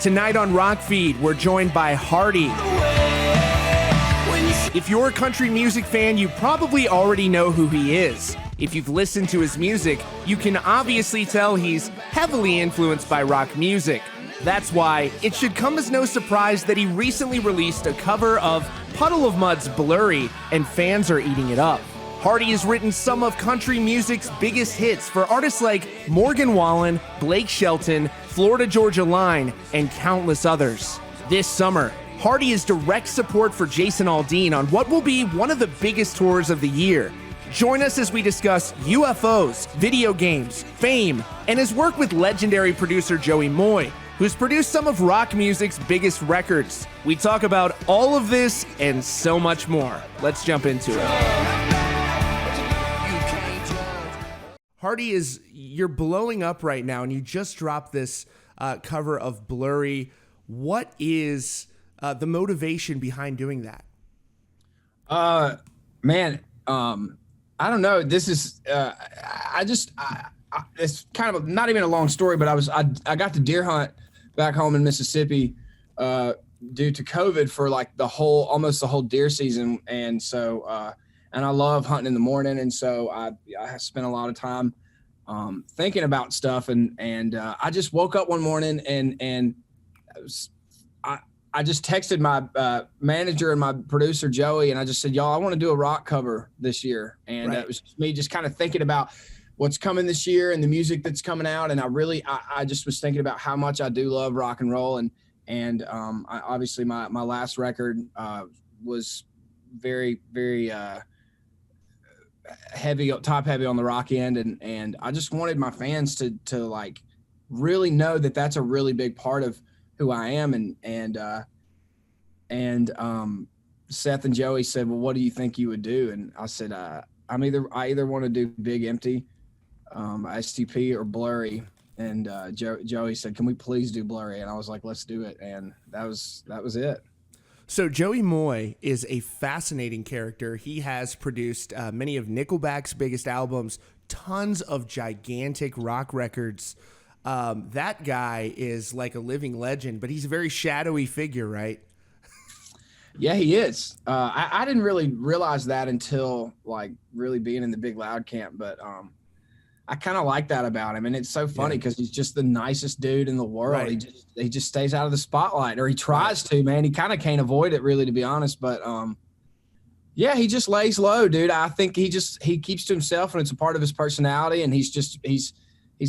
Tonight on Rock Feed, we're joined by Hardy. If you're a country music fan, you probably already know who he is. If you've listened to his music, you can obviously tell he's heavily influenced by rock music. That's why it should come as no surprise that he recently released a cover of Puddle of Mudd's Blurry, and fans are eating it up. Hardy has written some of country music's biggest hits for artists like Morgan Wallen, Blake Shelton, Florida Georgia Line, and countless others. This summer, Hardy is direct support for Jason Aldean on what will be one of the biggest tours of the year. Join us as we discuss UFOs, video games, fame, and his work with legendary producer Joey Moy, who's produced some of rock music's biggest records. We talk about all of this and so much more. Let's jump into it. Hardy, you're blowing up right now, and you just dropped this cover of Blurry. What is the motivation behind doing that? Man, I don't know. This is it's kind of not even a long story, but I got to deer hunt back home in Mississippi due to COVID for like almost the whole deer season, and so and I love hunting in the morning, and so I spent a lot of time thinking about stuff, and I just woke up one morning and I just texted my manager and my producer Joey, and I just said, y'all, I want to do a rock cover this year, and right. It was just me just kind of thinking about what's coming this year and the music that's coming out, and I just was thinking about how much I do love rock and roll, and obviously my last record was very top heavy on the rock end, and I just wanted my fans to like really know that that's a really big part of who I am, and Seth and Joey said, well, what do you think you would do? And I said, I either want to do Big Empty, STP, or Blurry. And Joey said, can we please do Blurry? And I was like, let's do it. And that was it. So Joey Moy is a fascinating character. He has produced many of Nickelback's biggest albums, tons of gigantic rock records. That guy is like a living legend, but he's a very shadowy figure, right? Yeah, he is. I didn't really realize that until like really being in the Big Loud camp, but I kind of like that about him, and it's so funny because he's just the nicest dude in the world. Right. He just stays out of the spotlight, or he tries to. Man, he kind of can't avoid it, really, to be honest. But yeah, he just lays low, dude. I think he keeps to himself, and it's a part of his personality. And he's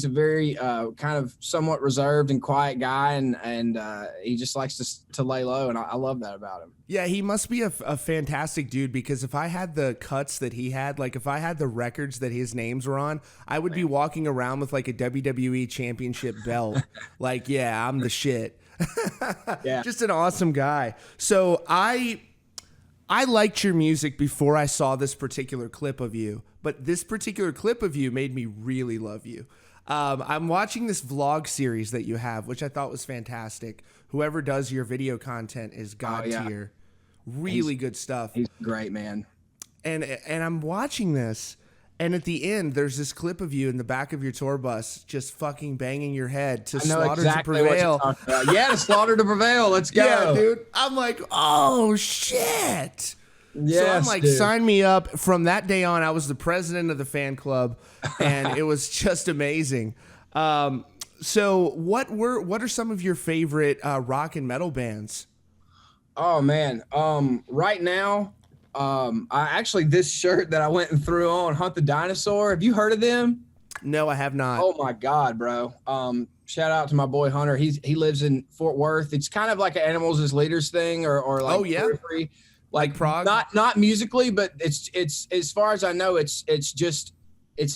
a very kind of somewhat reserved and quiet guy, and he just likes to lay low, and I love that about him. Yeah, he must be a fantastic dude, because if I had the cuts that he had, like if I had the records that his names were on, I would be walking around with like a WWE championship belt. Like, yeah, I'm the shit. Yeah. Just an awesome guy. So I liked your music before I saw this particular clip of you, but this particular clip of you made me really love you. I'm watching this vlog series that you have, which I thought was fantastic. Whoever does your video content is god tier. Really good stuff. He's great, man. And I'm watching this, and at the end, there's this clip of you in the back of your tour bus just fucking banging your head to Slaughter to Prevail. Yeah, to Slaughter to Prevail. Let's go. Yeah, dude. I'm like, oh, shit. Yes, so I'm like, dude. Sign me up. From that day on, I was the president of the fan club, and it was just amazing. So what are some of your favorite rock and metal bands? Oh man. Right now, this shirt that I went and threw on, Hunt the Dinosaur. Have you heard of them? No, I have not. Oh my God, bro. Shout out to my boy Hunter. He lives in Fort Worth. It's kind of like an Animals as Leaders thing, or like Periphery. Like prog? Not musically, but it's as far as I know, it's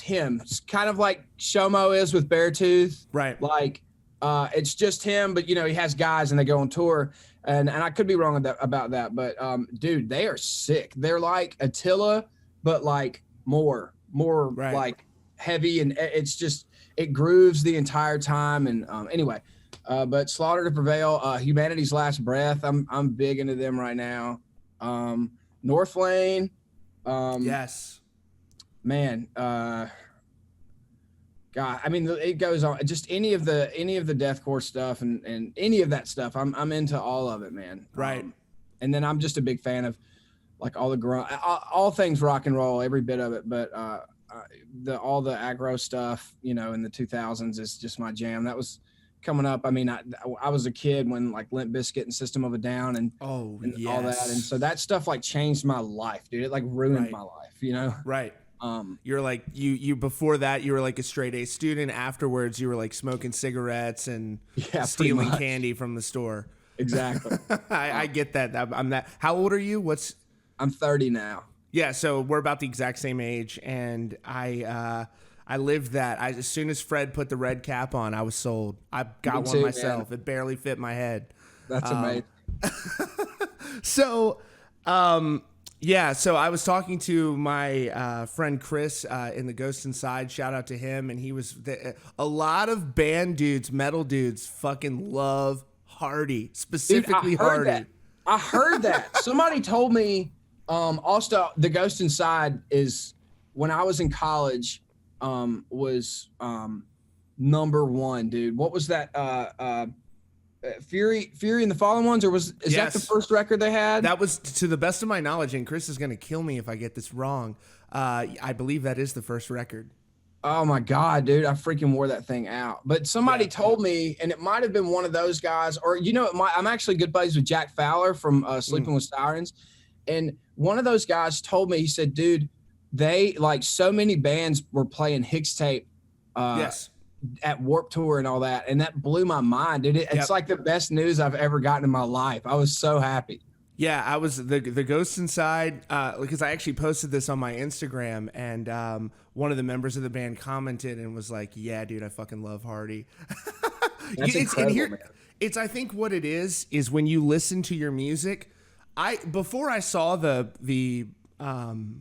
him. It's kind of like Shomo is with Beartooth. Right. Like it's just him, but he has guys and they go on tour. And I could be wrong about that, but dude, they are sick. They're like Attila, but like more right. like heavy, and it grooves the entire time. And anyway, but Slaughter to Prevail, Humanity's Last Breath. I'm big into them right now. North Lane. Yes. Man, God, I mean, it goes on. Just any of the deathcore stuff and any of that stuff, I'm into all of it, man. Right. And then I'm just a big fan of like all the all things rock and roll, every bit of it. But all the aggro stuff, you know, in the 2000s is just my jam. That was coming up. I mean, I was a kid when like Limp Bizkit and System of a Down and all that, and so that stuff like changed my life, dude. It like ruined my life, you know. Right. You're like you before that you were like a straight A student. Afterwards, you were like smoking cigarettes and stealing candy from the store. Exactly. I get that. I'm that. How old are you? I'm 30 now. Yeah, so we're about the exact same age, and I lived that. As soon as Fred put the red cap on, I was sold. I got one myself. Man. It barely fit my head. That's amazing. So, yeah, so I was talking to my friend Chris in the Ghost Inside. Shout out to him. And he was a lot of band dudes, metal dudes, fucking love Hardy, specifically Hardy. I heard that. Somebody told me. Also, the Ghost Inside is when I was in college. Was number one, dude. What was that? Fury and the Fallen Ones, or is that the first record they had? That was, to the best of my knowledge, and Chris is going to kill me if I get this wrong. I believe that is the first record. Oh my God, dude. I freaking wore that thing out. But somebody told me, and it might have been one of those guys, or, you know, I'm actually good buddies with Jack Fowler from Sleeping with Sirens. And one of those guys told me, he said, dude, they like so many bands were playing Hicks tape at Warped Tour and all that. And that blew my mind, dude. It's like the best news I've ever gotten in my life. I was so happy. Yeah, I was the Ghost Inside, because I actually posted this on my Instagram, and one of the members of the band commented and was like, yeah, dude, I fucking love Hardy. That's incredible, man. It's, I think what it is when you listen to your music, before I saw the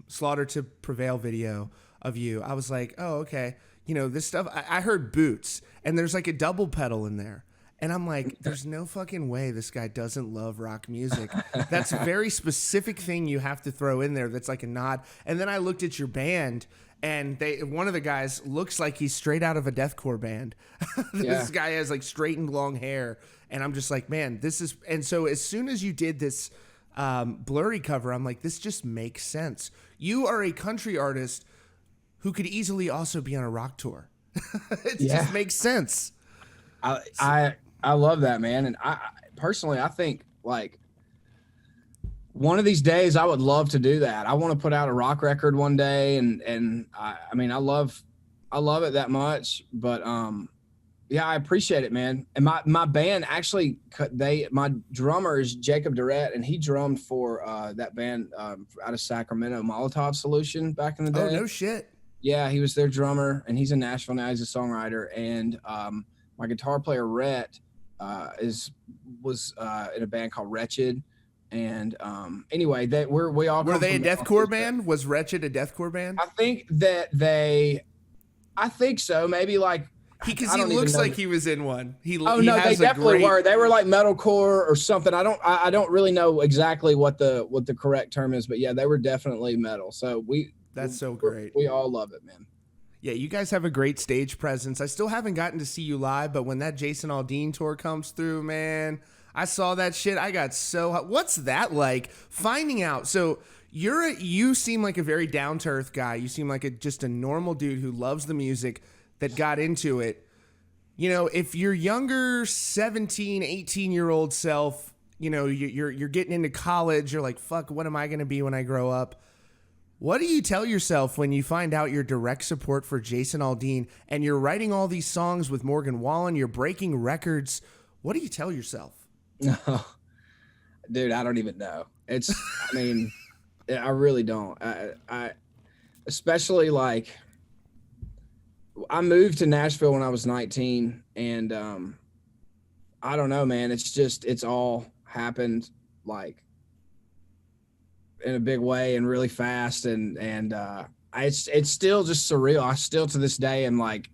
Slaughter to Prevail video of you, I was like, oh, okay. You know, this stuff, I heard Boots, and there's like a double pedal in there. And I'm like, there's no fucking way this guy doesn't love rock music. That's a very specific thing you have to throw in there that's like a nod. And then I looked at your band, and one of the guys looks like he's straight out of a deathcore band. This guy has like straightened long hair. And I'm just like, man, this is... And so as soon as you did this Blurry cover, I'm like, this just makes sense. You are a country artist who could easily also be on a rock tour. It just makes sense. I love that, man. And I personally, I think like one of these days I would love to do that. I want to put out a rock record one day. And I mean, I love it that much, but, yeah, I appreciate it, man. And my band actually, my drummer is Jacob Durrett, and he drummed for that band out of Sacramento, Molotov Solution, back in the day. Oh, no shit. Yeah, he was their drummer, and he's in Nashville now. He's a songwriter. And my guitar player, Rhett, was in a band called Wretched. And anyway, we all were they a deathcore band? Was Wretched a deathcore band? I think that I think so. Maybe like. Because he looks like he was in one. They definitely were. They were like metalcore or something. I don't really know exactly what the correct term is, but yeah, they were definitely metal. So that's so great. We all love it, man. Yeah, you guys have a great stage presence. I still haven't gotten to see you live, but when that Jason Aldean tour comes through, man, I saw that shit. I got so hot. What's that like? Finding out. So you seem like a very down to earth guy. You seem like just a normal dude who loves the music, that got into it. You know, if your younger 17, 18-year-old self, you know, you're getting into college, you're like, fuck, what am I going to be when I grow up? What do you tell yourself when you find out your direct support for Jason Aldean and you're writing all these songs with Morgan Wallen, you're breaking records? What do you tell yourself? No, dude, I don't even know. I mean, I really don't. I especially like, I moved to Nashville when I was 19, and I don't know, man. It's all happened like in a big way and really fast, and it's still just surreal. I still to this day am like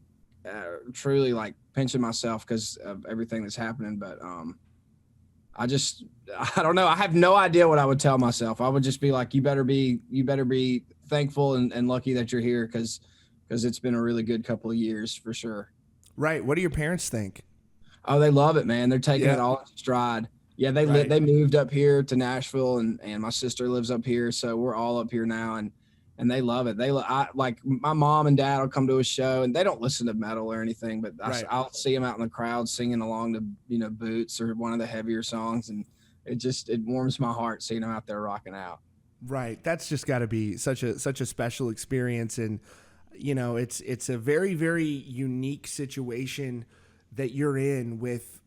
truly like pinching myself because of everything that's happening. But I don't know. I have no idea what I would tell myself. I would just be like, you better be thankful and lucky that you're here, because because it's been a really good couple of years for sure. Right. What do your parents think? Oh, they love it, man. They're taking it all in stride. Yeah, they moved up here to Nashville, and my sister lives up here, so we're all up here now, and they love it. Like my mom and dad will come to a show, and they don't listen to metal or anything, but I'll see them out in the crowd singing along to Boots or one of the heavier songs, and it warms my heart seeing them out there rocking out. Right. That's just got to be such a special experience, and it's a very, very unique situation that you're in with,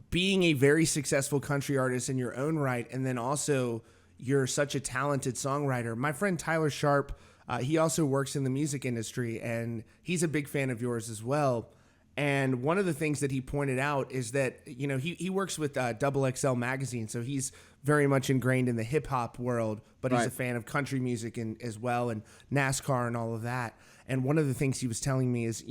being a very successful country artist in your own right, and then also you're such a talented songwriter. My friend Tyler Sharp, he also works in the music industry, and he's a big fan of yours as well. And one of the things that he pointed out is that, he works with Double XL magazine, so he's very much ingrained in the hip hop world, but he's a fan of country music as well, and NASCAR and all of that. And one of the things he was telling me is,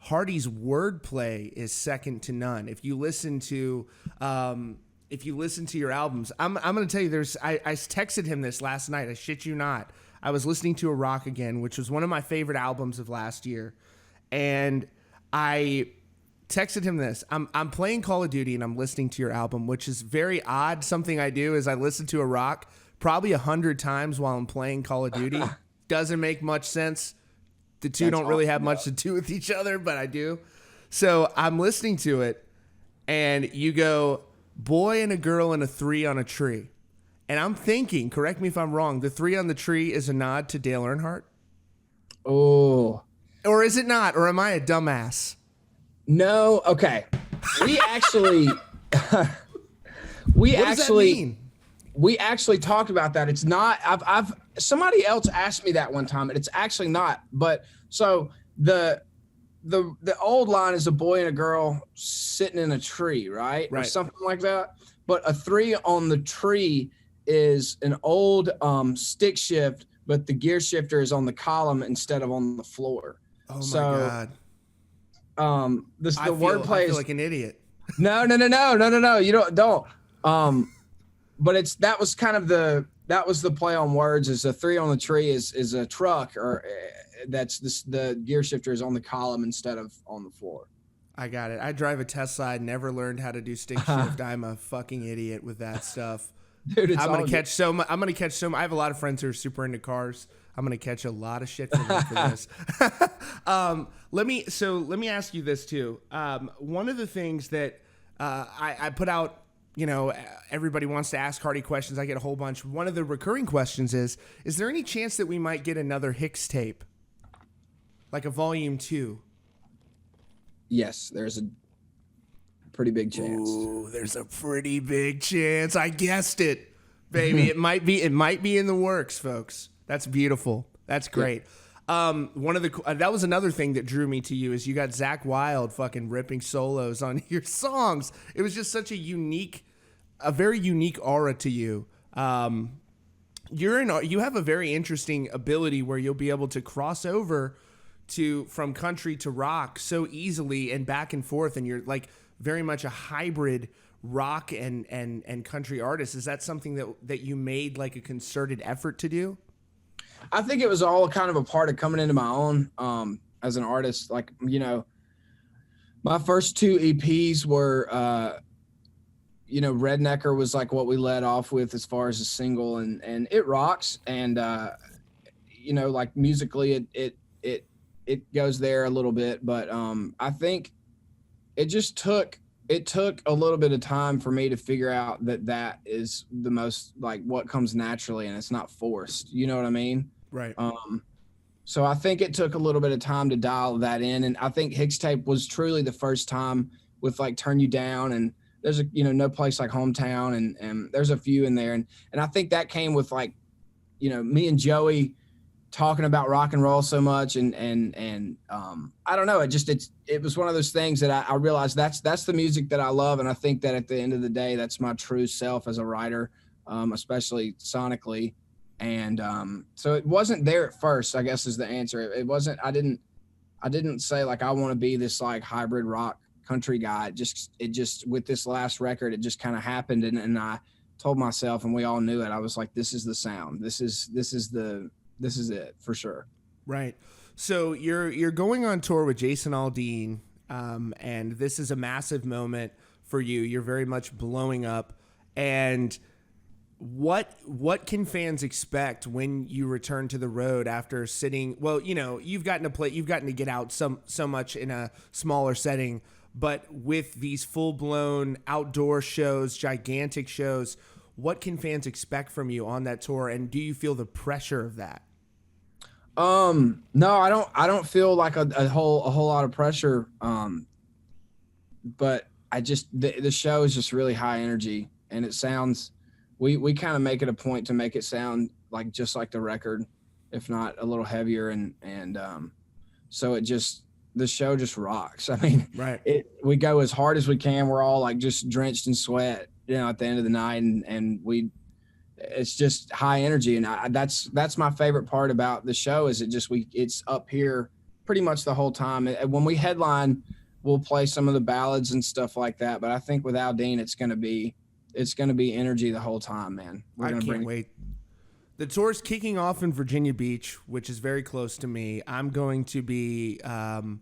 Hardy's wordplay is second to none. If you listen to your albums, I'm going to tell you, I texted him this last night. I shit you not. I was listening to A Rock Again, which was one of my favorite albums of last year. And I texted him this. I'm playing Call of Duty and I'm listening to your album, which is very odd. Something I do is I listen to A Rock probably 100 times while I'm playing Call of Duty. Doesn't make much sense. The two don't really have much to do with each other, but I do. So I'm listening to it, and you go, boy and a girl and a 3 on a tree. And I'm thinking, correct me if I'm wrong, the 3 on the tree is a nod to Dale Earnhardt? Oh. Or is it not? Or am I a dumbass? No. Okay. We actually... what does that mean? We actually talked about that. It's not, I've somebody else asked me that one time, and it's actually not. But so the old line is a boy and a girl sitting in a tree, right? Or something like that. But a 3 on the tree is an old stick shift, but the gear shifter is on the column instead of on the floor. Oh my God. The wordplay is like an idiot. No. You don't. But that was the play on words. Is a 3 on the tree is a truck, or the gear shifter is on the column instead of on the floor. I got it. I drive a Tesla. I never learned how to do stick shift. I'm a fucking idiot with that stuff. Dude, I'm gonna catch so much. I have a lot of friends who are super into cars. I'm gonna catch a lot of shit from them for this. Let me ask you this too. One of the things that I put out. Everybody wants to ask Hardy questions. I get a whole bunch. One of the recurring questions is there any chance that we might get another Hicks tape? Like a volume 2? Yes, there's a pretty big chance. Ooh, there's a pretty big chance. I guessed it, baby. It might be in the works, folks. That's beautiful. That's great. Yeah. That was another thing that drew me to you is you got Zakk Wylde fucking ripping solos on your songs. It was just such a very unique aura to you. You have a very interesting ability where you'll be able to cross over from country to rock so easily and back and forth, and you're like very much a hybrid rock and country artist. Is that something that you made like a concerted effort to do? I think it was all kind of a part of coming into my own as an artist. Like, my first 2 EPs were, Rednecker was like what we led off with as far as a single, and it rocks. And, like musically it goes there a little bit, but I think it took a little bit of time for me to figure out that is the most like what comes naturally and it's not forced. You know what I mean? Right. So I think it took a little bit of time to dial that in. And I think Hicks tape was truly the first time with like Turn You Down, and there's No Place Like Hometown, and there's a few in there. And I think that came with like, me and Joey talking about rock and roll so much. And I don't know, it was one of those things that I realized that's the music that I love. And I think that at the end of the day, that's my true self as a writer, especially sonically. And so it wasn't there at first, I guess is the answer. It wasn't, I didn't say like, I want to be this like hybrid rock country guy. It just with this last record, it just kind of happened. And I told myself, and we all knew it, I was like, this is the sound. This is it for sure. Right. So you're going on tour with Jason Aldean, and this is a massive moment for you. You're very much blowing up. And what can fans expect when you return to the road after sitting? Well, you've gotten to get out so much in a smaller setting, but with these full blown outdoor shows, gigantic shows, what can fans expect from you on that tour? And do you feel the pressure of that? No, I don't feel like a whole lot of pressure. But the show is just really high energy, and it sounds, we kind of make it a point to make it sound like just like the record, if not a little heavier. And so the show just rocks. I mean, Right. We go as hard as we can. We're all like just drenched in sweat, at the end of the night, and it's just high energy. And that's my favorite part about the show is it's up here pretty much the whole time. When we headline, we'll play some of the ballads and stuff like that. But I think with Aldean, it's going to be energy the whole time, man. I can't wait. The tour's kicking off in Virginia Beach, which is very close to me. I'm going to be, I'm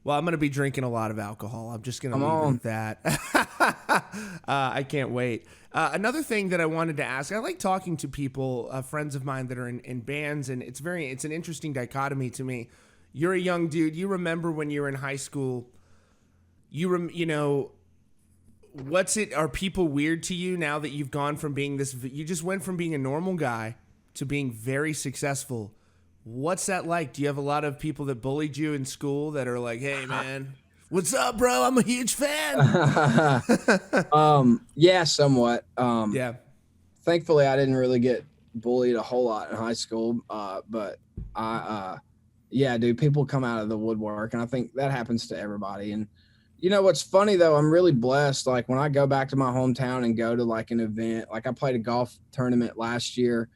going to be drinking a lot of alcohol. I'm just going to leave it at that. I can't wait. Another thing that I wanted to ask, I like talking to people, friends of mine that are in bands, and it's an interesting dichotomy to me. You're a young dude. You remember when you were in high school, are people weird to you now that you've gone from being you just went from being a normal guy to being very successful? What's that like? Do you have a lot of people that bullied you in school that are like, hey man, what's up, bro? I'm a huge fan. Yeah, somewhat. Yeah. Thankfully I didn't really get bullied a whole lot in high school. But yeah, dude, people come out of the woodwork, and I think that happens to everybody. And what's funny though, I'm really blessed. Like when I go back to my hometown and go to like an event, like I played a golf tournament last year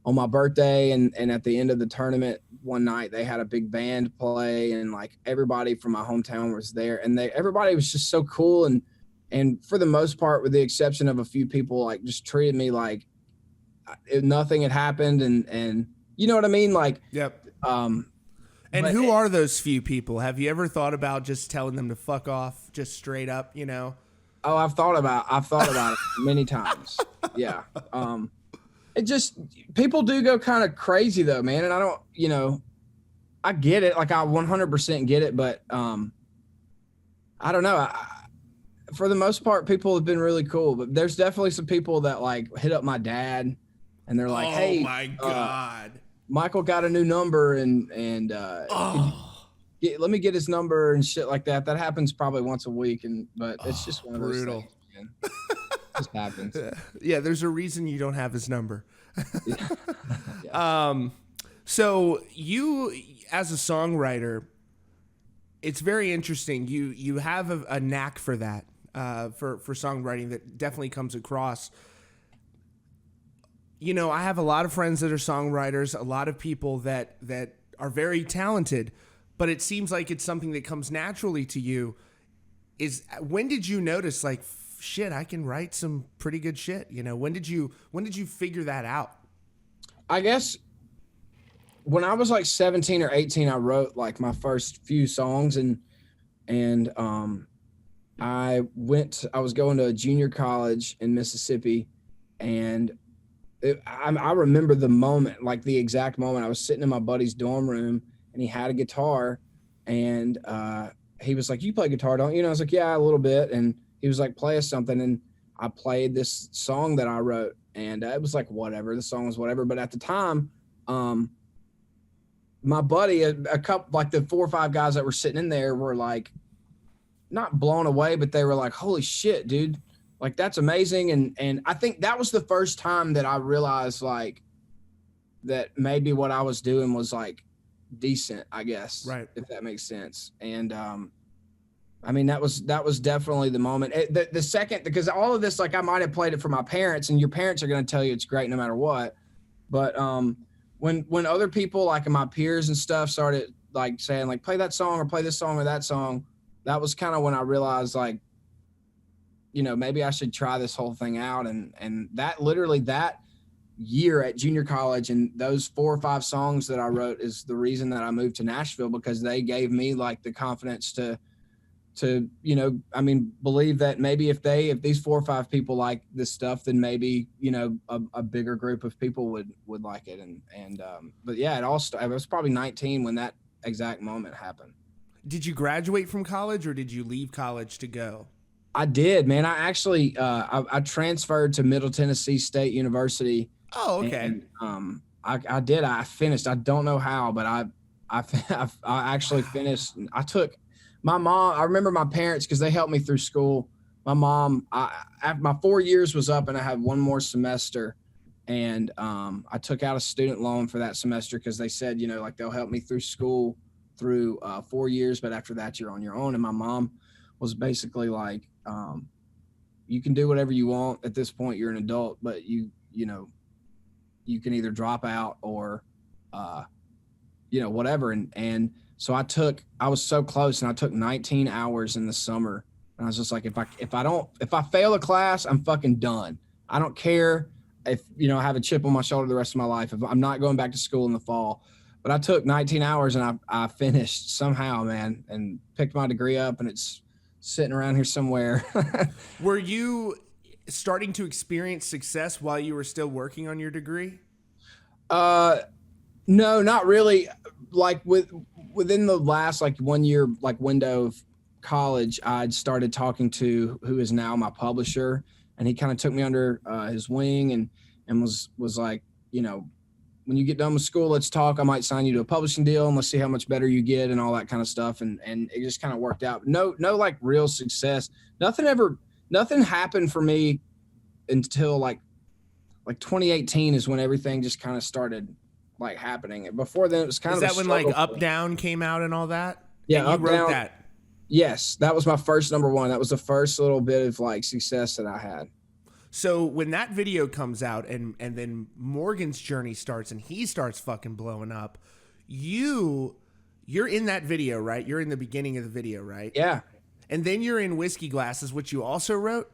on my birthday, and at the end of the tournament one night they had a big band play, and like everybody from my hometown was there, and everybody was just so cool, and for the most part, with the exception of a few people, like just treated me like nothing had happened, and you know what I mean? Like, yep. And who are those few people? Have you ever thought about just telling them to fuck off, just straight up, Oh, I've thought about it many times. Yeah. It just, people do go kind of crazy though, man. And I don't, I get it. Like I 100% get it, but I don't know. For the most part, people have been really cool, but there's definitely some people that like hit up my dad, and they're like, "Hey, oh my God, Michael got a new number, and let me get his number and shit like that." That happens probably once a week, but it's just one of those things, man. It just happens. Yeah, there's a reason you don't have his number. Yeah. So you, as a songwriter, it's very interesting. You have a knack for that, for songwriting that definitely comes across. I have a lot of friends that are songwriters, a lot of people that are very talented, but it seems like it's something that comes naturally to you. When did you notice, like, shit, I can write some pretty good shit? When did you figure that out? I guess when I was like 17 or 18, I wrote like my first few songs, and I was going to a junior college in Mississippi, and I remember the moment, like the exact moment. I was sitting in my buddy's dorm room, and he had a guitar, and he was like, "You play guitar, don't you?" And I was like, "Yeah, a little bit." And he was like, "Play us something." And I played this song that I wrote, and it was like whatever. The song was whatever. But at the time, my buddy, a couple, like the 4 or 5 guys that were sitting in there were like not blown away, but they were like, "Holy shit, dude. Like, that's amazing." And I think that was the first time that I realized like that maybe what I was doing was like decent, I guess. Right. If that makes sense. And, I mean, that was definitely the moment. The second, because all of this, like I might've played it for my parents, and your parents are going to tell you it's great no matter what. But, when other people like my peers and stuff started like saying like, play that song or play this song or that song, that was kind of when I realized like, maybe I should try this whole thing out. And that literally that year at junior college, and those 4 or 5 songs that I wrote is the reason that I moved to Nashville, because they gave me like the confidence to believe that maybe if these 4 or 5 people like this stuff, then maybe, a bigger group of people would like it. But yeah, I was probably 19 when that exact moment happened. Did you graduate from college, or did you leave college to go? I did, man. I actually, I transferred to Middle Tennessee State University. Oh, okay. And, I did. I finished. I don't know how, but I actually finished. I took my mom. I remember my parents, because they helped me through school. My mom, after my 4 years was up and I had one more semester, and I took out a student loan for that semester, because they said, like, they'll help me through school through 4 years, but after that you're on your own. And my mom was basically like, you can do whatever you want at this point. You're an adult, but you can either drop out or, whatever. And so I was so close, and I took 19 hours in the summer. And I was just like, if I fail a class, I'm fucking done. I don't care if, I have a chip on my shoulder the rest of my life. If I'm not going back to school in the fall. But I took 19 hours and I finished somehow, man, and picked my degree up, and it's sitting around here somewhere. Were you starting to experience success while you were still working on your degree? No, not really. Like within the last 1 year window of college, I'd started talking to who is now my publisher, and he kind of took me under his wing and was like, when you get done with school, let's talk. I might sign you to a publishing deal, and let's see how much better you get and all that kind of stuff. And it just kind of worked out. No, like real success. Nothing happened for me until like 2018 is when everything just kind of started like happening. And before then, it was kind of. Is that when like Up Down came out and all that? Yeah, and you wrote that. Yes, that was my first number one. That was the first little bit of like success that I had. So when that video comes out and then Morgan's journey starts and he starts fucking blowing up, you're in that video, right? You're in the beginning of the video, right? Yeah. And then you're in Whiskey Glasses, which you also wrote?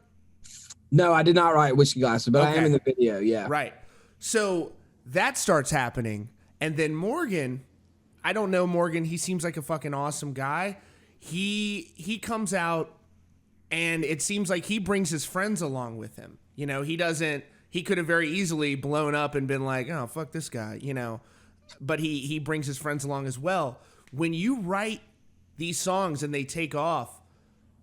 No, I did not write Whiskey Glasses, but okay. I am in the video, yeah. Right. So that starts happening. And then Morgan, I don't know Morgan. He seems like a fucking awesome guy. He comes out, and it seems like he brings his friends along with him. He could have very easily blown up and been like, oh, fuck this guy, but he brings his friends along as well. When you write these songs and they take off,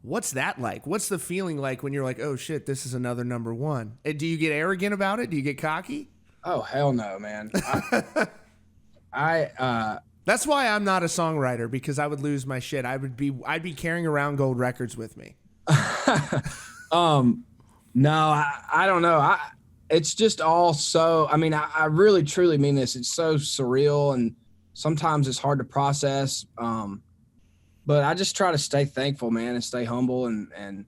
what's that like? What's the feeling like when you're like, oh shit, this is another number one? And do you get arrogant about it? Do you get cocky? Oh, hell no, man. That's why I'm not a songwriter, because I would lose my shit. I'd be carrying around gold records with me. No, I don't know. It's just all so, I really truly mean this. It's so surreal, and sometimes it's hard to process. But I just try to stay thankful, man, and stay humble and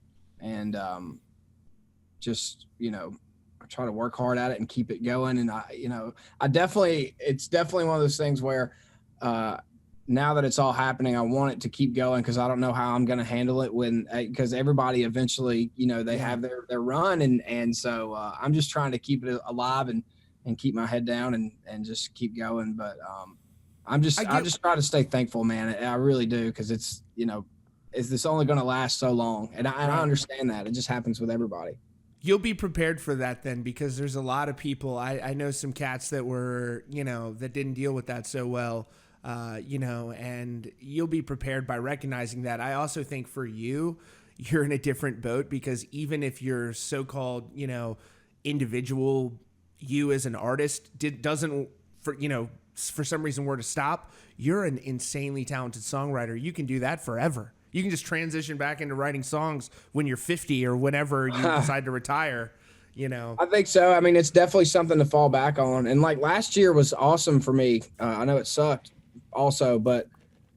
just, I try to work hard at it and keep it going. And it's definitely one of those things where, now that it's all happening, I want it to keep going, because I don't know how I'm going to handle it because everybody eventually, they have their run. And so I'm just trying to keep it alive and keep my head down and just keep going. But I just try to stay thankful, man. I really do. Because it's, is this only going to last so long? And I understand that. It just happens with everybody. You'll be prepared for that then, because there's a lot of people. I know some cats that were, that didn't deal with that so well. And you'll be prepared by recognizing that. I also think for you're in a different boat, because even if your so-called, individual, you as an artist for some reason were to stop, you're an insanely talented songwriter. You can do that forever. You can just transition back into writing songs when you're 50 or whenever you decide to retire. I think so. It's definitely something to fall back on. And like last year was awesome for me. I know it sucked also, but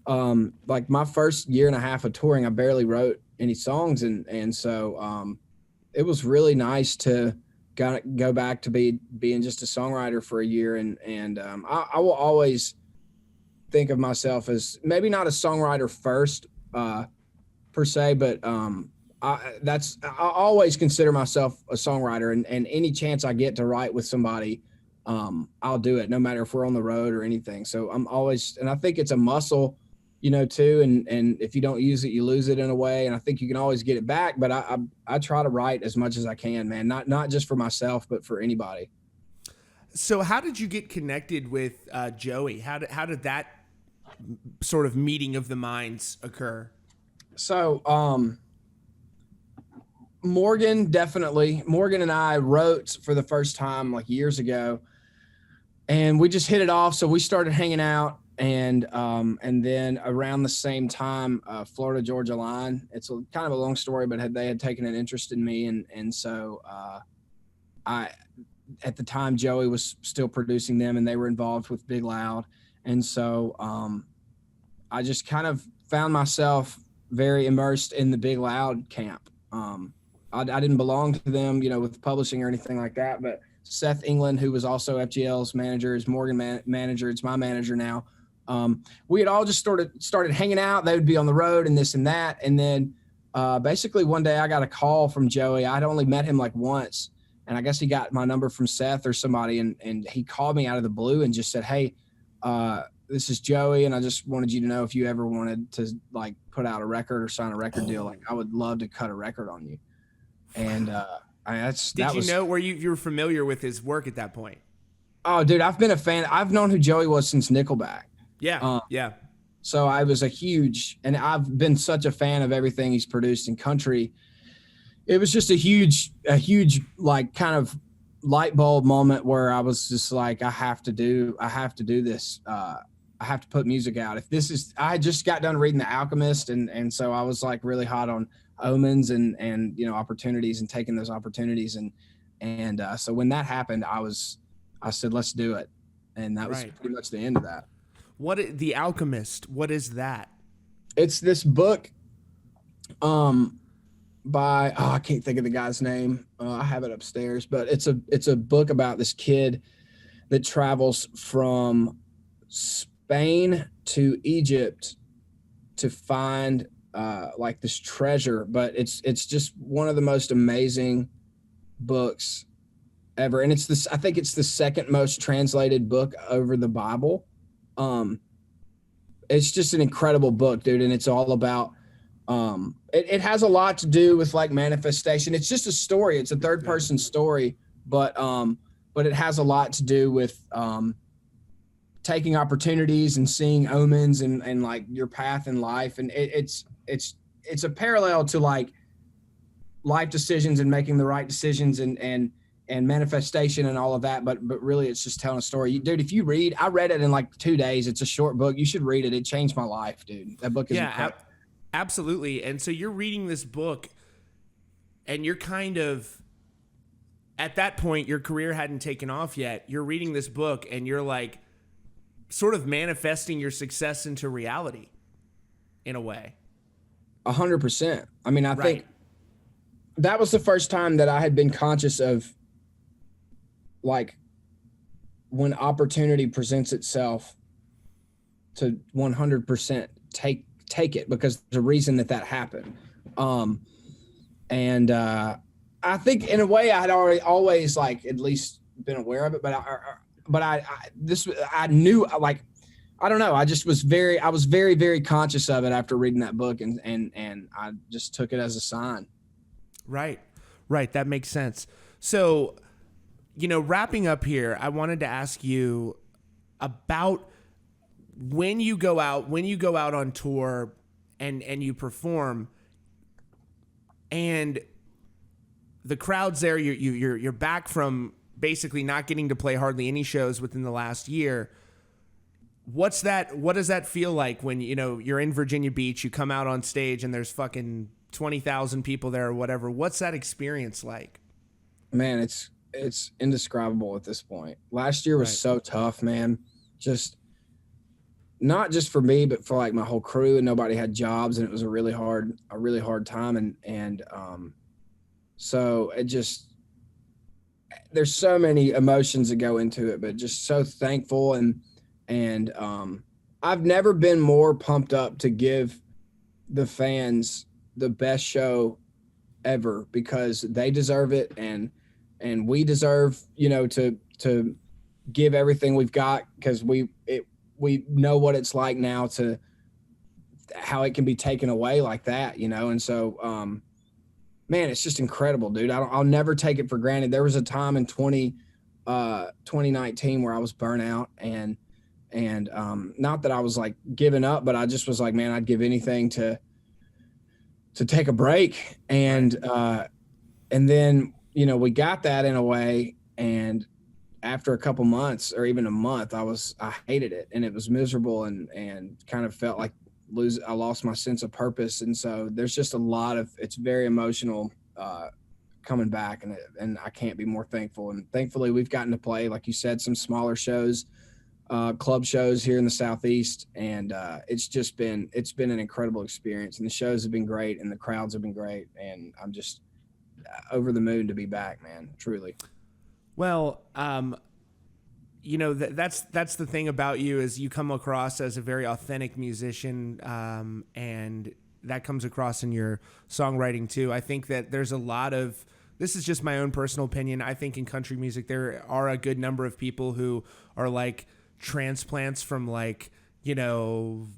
like my first year and a half of touring, I barely wrote any songs. And so it was really nice to go back to being just a songwriter for a year. And I will always think of myself as maybe not a songwriter first per se, but I always consider myself a songwriter, and any chance I get to write with somebody, I'll do it no matter if we're on the road or anything. So I'm always, and I think it's a muscle, too. And if you don't use it, you lose it in a way. And I think you can always get it back. But I try to write as much as I can, man. Not just for myself, but for anybody. So how did you get connected with Joey? How did that sort of meeting of the minds occur? So Morgan and I wrote for the first time like years ago, and we just hit it off. So we started hanging out, and then around the same time, Florida Georgia Line. It's kind of a long story, but they had taken an interest in me, and so at the time Joey was still producing them, and they were involved with Big Loud, and so I just kind of found myself very immersed in the Big Loud camp. I didn't belong to them, with publishing or anything like that, but Seth England, who was also FGL's manager, is Morgan manager. It's my manager now. We had all just started hanging out. They would be on the road and this and that. And then basically one day I got a call from Joey. I'd only met him like once, and I guess he got my number from Seth or somebody. And he called me out of the blue and just said, "Hey, this is Joey, and I just wanted you to know if you ever wanted to like put out a record or sign a record deal, like I would love to cut a record on you." And were you were familiar with his work at that point? Oh, dude, I've been a fan. I've known who Joey was since Nickelback. Yeah. Yeah. So I was and I've been such a fan of everything he's produced in country. It was just a huge, like kind of light bulb moment where I was just like, I have to do this. I have to put music out. I just got done reading The Alchemist. And so I was like really hot on omens and opportunities and taking those opportunities. And so when that happened, I said, let's do it. And that was pretty much the end of that. The Alchemist, what is that? It's this book by, I can't think of the guy's name. I have it upstairs, but it's a book about this kid that travels from Spain to Egypt to find like this treasure, but it's just one of the most amazing books ever. And I think it's the second most translated book over the Bible. It's just an incredible book, dude. And it's all about, it has a lot to do with like manifestation. It's just a story. It's a third person story, but it has a lot to do with, taking opportunities and seeing omens and like your path in life. And it's a parallel to like life decisions and making the right decisions and manifestation and all of that. But really it's just telling a story. Dude, if you I read it in like 2 days. It's a short book. You should read it. It changed my life, dude. That book is incredible. Absolutely. And so you're reading this book and you're kind of, at that point, your career hadn't taken off yet. You're reading this book and you're like sort of manifesting your success into reality in a way. 100%. I mean, I think that was the first time that I had been conscious of like when opportunity presents itself to 100% take it, because there's a reason that happened. I think in a way I had always like at least been aware of it, but I knew, like, I don't know. I was very, very conscious of it after reading that book, and I just took it as a sign. Right. That makes sense. So, wrapping up here, I wanted to ask you about when you go out on tour and you perform and the crowd's there, you're back from basically not getting to play hardly any shows within the last year. What does that feel like when, you're in Virginia Beach, you come out on stage and there's fucking 20,000 people there or whatever? What's that experience like? Man, it's indescribable at this point. Last year was so tough, man. Just not just for me, but for like my whole crew, and nobody had jobs, and it was a really hard time. And so there's so many emotions that go into it, but just so thankful. And I've never been more pumped up to give the fans the best show ever, because they deserve it. And we deserve, to give everything we've got, because we know what it's like now to how it can be taken away like that, you know? And so, man, it's just incredible, dude. I'll never take it for granted. There was a time in 2019 where I was burnt out, and not that I was like giving up, but I just was like, man, I'd give anything to take a break. And then, you know, we got that in a way. And after a couple months or even a month, I hated it, and it was miserable, and kind of felt like I lost my sense of purpose. And so there's just it's very emotional, coming back, and I can't be more thankful. And thankfully we've gotten to play, like you said, some smaller shows, club shows here in the Southeast. And, it's been an incredible experience, and the shows have been great, and the crowds have been great. And I'm just over the moon to be back, man, truly. Well, you know, that's the thing about you, is you come across as a very authentic musician, and that comes across in your songwriting too. I think that there's a lot of, this is just my own personal opinion, I think in country music there are a good number of people who are like transplants from, like, you know,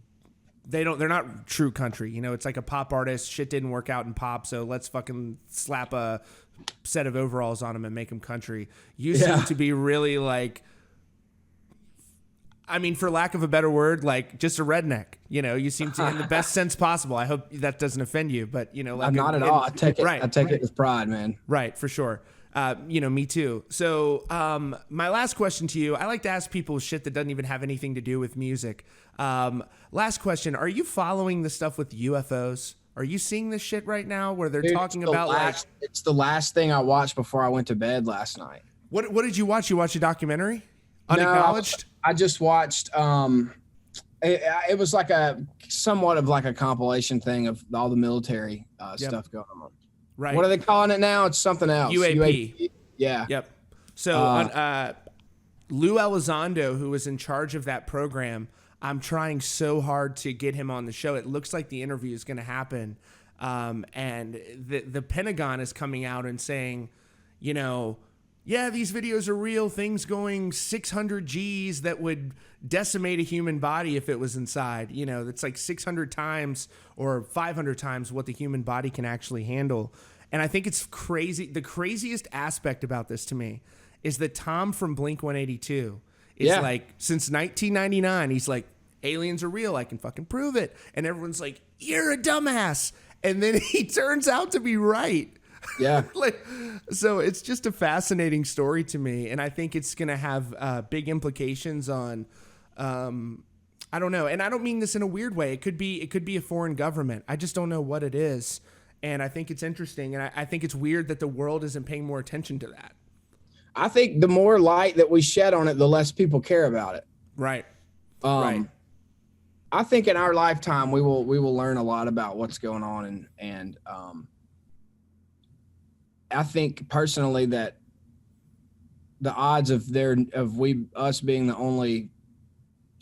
they're not true country. You know, it's like a pop artist, shit didn't work out in pop, so let's fucking slap a set of overalls on them and make them country. You seem to be really like, I mean, for lack of a better word, like just a redneck. You know, you seem to, in the best sense possible. I hope that doesn't offend you, but, you know, like, I'm not at all. I take it with pride, man. Right, for sure. You know, me too. So, my last question to you, I like to ask people shit that doesn't even have anything to do with music. Last question: are you following the stuff with UFOs? Are you seeing this shit right now where they're talking about it's the last thing I watched before I went to bed last night. What did you watch? You watched a documentary? Unacknowledged? No, I just watched, it was like somewhat of like a compilation thing of all the military stuff going on. Right. What are they calling it now? It's something else. UAP. Yeah. Yep. So Lou Elizondo, who was in charge of that program, I'm trying so hard to get him on the show. It looks like the interview is going to happen. And the Pentagon is coming out and saying, you know, yeah, these videos are real, things going 600 Gs that would decimate a human body if it was inside. You know, that's like 600 times or 500 times what the human body can actually handle. And I think it's crazy. The craziest aspect about this to me is that Tom from Blink-182 is like, since 1999, he's like, aliens are real, I can fucking prove it. And everyone's like, you're a dumbass. And then he turns out to be right. Yeah. So it's just a fascinating story to me. And I think it's going to have big implications on, I don't know. And I don't mean this in a weird way. It could be a foreign government. I just don't know what it is. And I think it's interesting. And I think it's weird that the world isn't paying more attention to that. I think the more light that we shed on it, the less people care about it. Right. Right. I think in our lifetime, we will learn a lot about what's going on. And I think personally that the odds of us being the only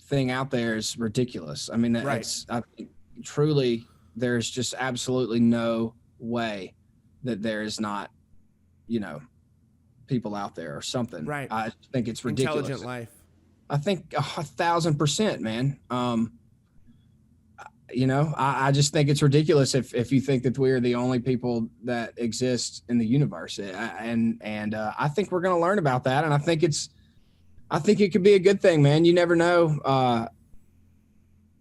thing out there is ridiculous. I mean, I think truly there's just absolutely no way that there is not, you know, people out there or something. Right. I think it's ridiculous. Intelligent life. I think 1,000%, man. You know, I just think it's ridiculous if you think that we are the only people that exist in the universe. And I think we're going to learn about that. And I think it could be a good thing, man. You never know.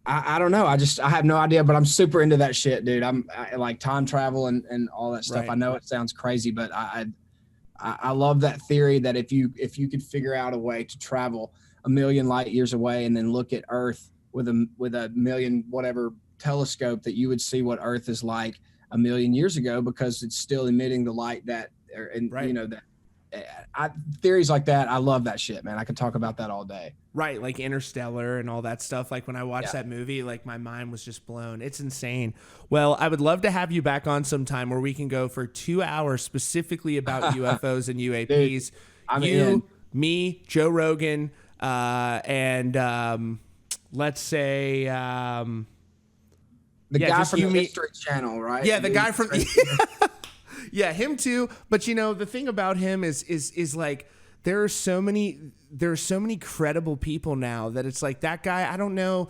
I don't know. I have no idea, but I'm super into that shit, dude. I like time travel and all that stuff. Right. I know it sounds crazy, but I love that theory that if you could figure out a way to travel 1 million light years away and then look at Earth with a million whatever telescope, that you would see what Earth is like 1 million years ago, because it's still emitting the light you know, that theories like that. I love that shit, man. I could talk about that all day. Right. Like Interstellar and all that stuff. Like when I watched that movie, like my mind was just blown. It's insane. Well, I would love to have you back on sometime where we can go for 2 hours specifically about UFOs and UAPs. Dude, me, Joe Rogan, and let's say the guy from the History Channel, right? Yeah, the guy from yeah, him too. But you know, the thing about him is like there are so many credible people now that it's like that guy. I don't know.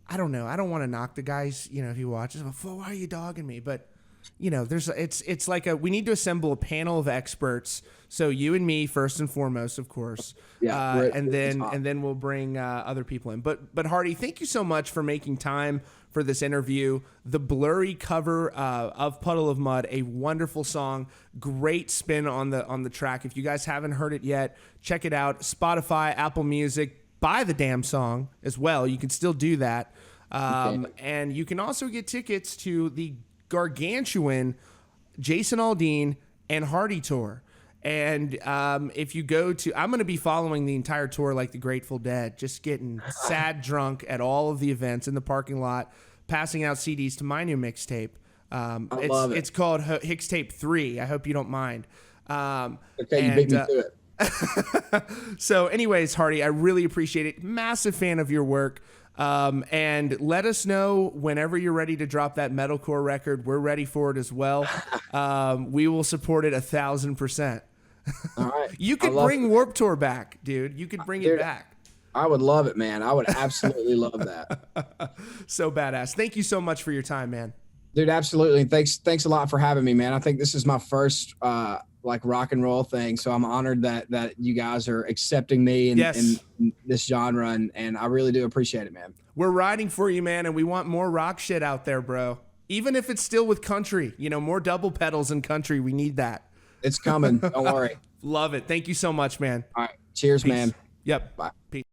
I don't want to knock the guys, if he watches, why are you dogging me? But it's like we need to assemble a panel of experts. So you and me first and foremost, of course. Yeah. And then we'll bring other people in. But Hardy, thank you so much for making time for this interview. The Blurry cover of Puddle of Mud, a wonderful song, great spin on the track. If you guys haven't heard it yet, check it out. Spotify, Apple Music, buy the damn song as well. You can still do that. And you can also get tickets to the gargantuan Jason Aldean and Hardy tour. And if you go to, I'm going to be following the entire tour like the Grateful Dead, just getting sad drunk at all of the events in the parking lot, passing out CDs to my new mixtape. It's called Hicks Tape 3. I hope you don't mind. Okay, you beat me to it. So anyways, Hardy, I really appreciate it. Massive fan of your work. And let us know whenever you're ready to drop that metalcore record. We're ready for it as well. We will support it 1,000%. All right. You could bring Warped Tour back, dude. You could bring it back. I would love it, man. I would absolutely love that. So badass. Thank you so much for your time, man. Dude, absolutely. Thanks a lot for having me, man. I think this is my first rock and roll thing, so I'm honored that you guys are accepting me in this genre, and I really do appreciate it, man. We're riding for you, man, and we want more rock shit out there, bro. Even if it's still with country, more double pedals in country. We need that. It's coming. Don't worry. Love it. Thank you so much, man. All right. Cheers, Peace. man. Yep. Bye. Peace.